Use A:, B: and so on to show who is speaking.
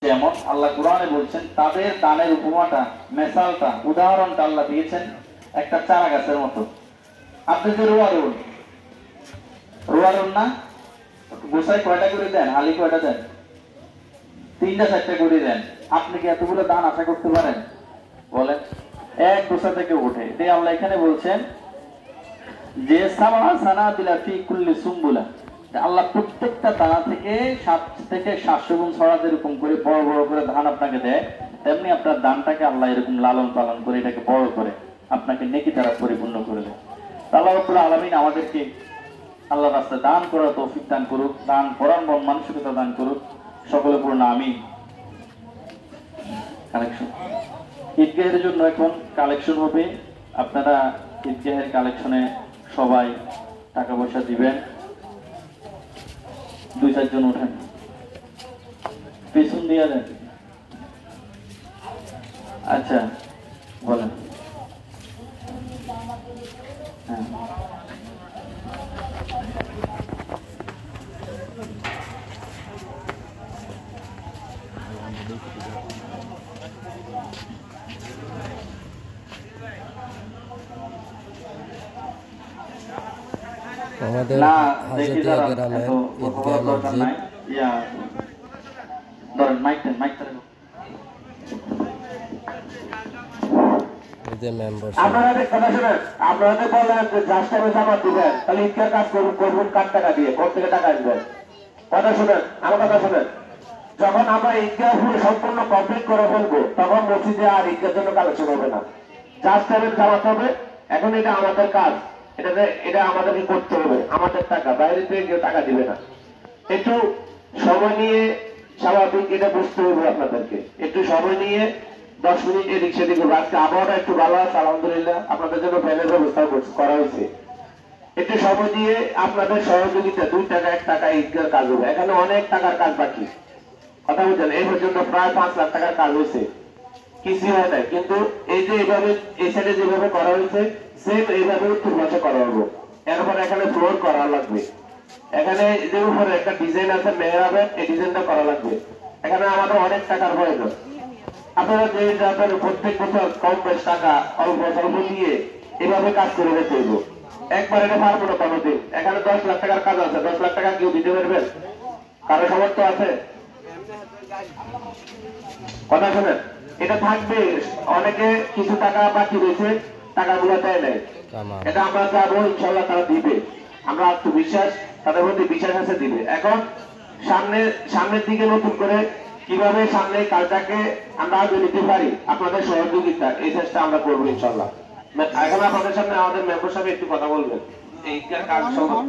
A: যেমন আল্লাহ কোরআনে বলছেন তাদের দানের উপমাটা, মেসালটা, উদাহরণটা আল্লাহ দিয়েছেন একটা চারা গাছের মতো। আপনি যে রোয়ারুন না, গোসাই কয়টা করে দেন, হালি কয়টা দেন? 3টা 4টা করে দেন। আপনি কি এতগুলো দান আশা করতে পারেন? বলেন, এক গোসা থেকে উঠে। এটাই আল্লাহ এখানে বলছেন যে সামা সানাবিলা ফি কুল্লি সুম্বুলা, আল্লাহ প্রত্যেকটা দানা থেকে 7 থেকে 700 গুণ ছড়াতে এরকম করে বড় বড় করে ধান আপনাকে দেয়। তেমনি আপনার দানটাকে আল্লাহ এরকম লালন পালন করে এটাকে বড় করে আপনাকে নেকি দ্বারা পরিপূর্ণ করে দেয়। আল্লাহ রাব্বুল আলামিন আমাদেরকে আল্লাহর রাস্তায় দান করার তৌফিক দান করুক, দান করার মন মানসিকতা দান করুক, সকলে পূর্ণ আমিন। কালেকশন ঈদগাহের জন্য এখন কালেকশন হবে। আপনারা ঈদগাহের কালেকশনে সবাই টাকা পয়সা দিবেন। 2-4 জন ওঠেন, পেছন দিয়ে দেন। আচ্ছা বলেন। হ্যাঁ,
B: আমাদের হাজতিয়া গ্রামের ঈদগাহ মসজিদ
C: আপনাদের কথা শুনেন, আপনাদের বলেন যে জাস্ট টাইমে জামাত দিবেন, তাহলে ঈদগাহ কাজ করবেন কার টাকা দিয়ে, কোন থেকে টাকা আসবেন? কথা শুনেন, আমার কথা শুনেন। যখন আমরা ঈদগাহ সম্পূর্ণ কমপ্লিট করে ফেলবো, তখন মসজিদে আর ঈদগাহের জন্য কালেকশন হবে না, জাস্ট টাইমে জামাত হবে। এখন এটা আমাদের কাজ, এটা আমাদেরকে করতে হবে, আমাদের টাকা, বাইরে থেকে কেউ টাকা দিবে না। একটু সময় নিয়ে, স্বাভাবিক এটা বুঝতে হবে আপনাদেরকে, একটু সময় নিয়ে 10 মিনিট এদিক সেদিক করবো। আজকে আবহাওয়াটা একটু ভালো আছে আলহামদুলিল্লাহ, আপনাদের জন্য ফ্যানের ব্যবস্থা করা হয়েছে। একটু সময় দিয়ে আপনাদের সহযোগিতা 2 টাকা 1 টাকা ঈদগাহ কাজ হবে। এখানে অনেক টাকার কাজ বাকি, কথা বলছেন। এই পর্যন্ত প্রায় 5 লাখ টাকার কাজ হয়েছে, কিছু হয় নাই। কিন্তু এই যে এইভাবে এই সাইডে যেভাবে করা হয়েছে, সেম এইভাবে উত্তর পাশে করা হবে। এরপর এখানে ফ্লোর করা লাগবে। এখানে যে উপরে একটা ডিজাইন আছে মেহরাবের, এই ডিজাইনটা করা লাগবে। এখানে আমাদের অনেক টাকার প্রয়োজন। আপনারা যে যাবেন প্রত্যেক বছর কম বেশ টাকা অল্প স্বল্প দিয়ে এভাবে কাজ করে যেতে হইব। একবার এটা পারবো না কোনোদিন। এখানে 10 লাখ টাকার কাজ আছে, 10 লাখ টাকা কেউ দিতে পারবেন? কারো সামর্থ্য আছে? কথা শোনেন, এটা থাকবে। অনেকে কিছু টাকা বাকি রয়েছে, টাকাগুলো দেয় নাই, এটা আমরা যাবো, ইনশাল্লাহ তারা দিবে। আমরা আত্মবিশ্বাস, তাদের মধ্যে বিশ্বাস আছে, দিবে। এখন সামনের দিকে নতুন করে কিভাবে সামনে কাজটাকে আমরা আগে নিতে পারি, আপনাদের সহযোগিতা, এই চেষ্টা আমরা করবো ইনশাল্লাহ। এখন আপনাদের সামনে আমাদের মেম্বার সাহেব একটু কথা বলবেন এই কাজ সম্পর্কে।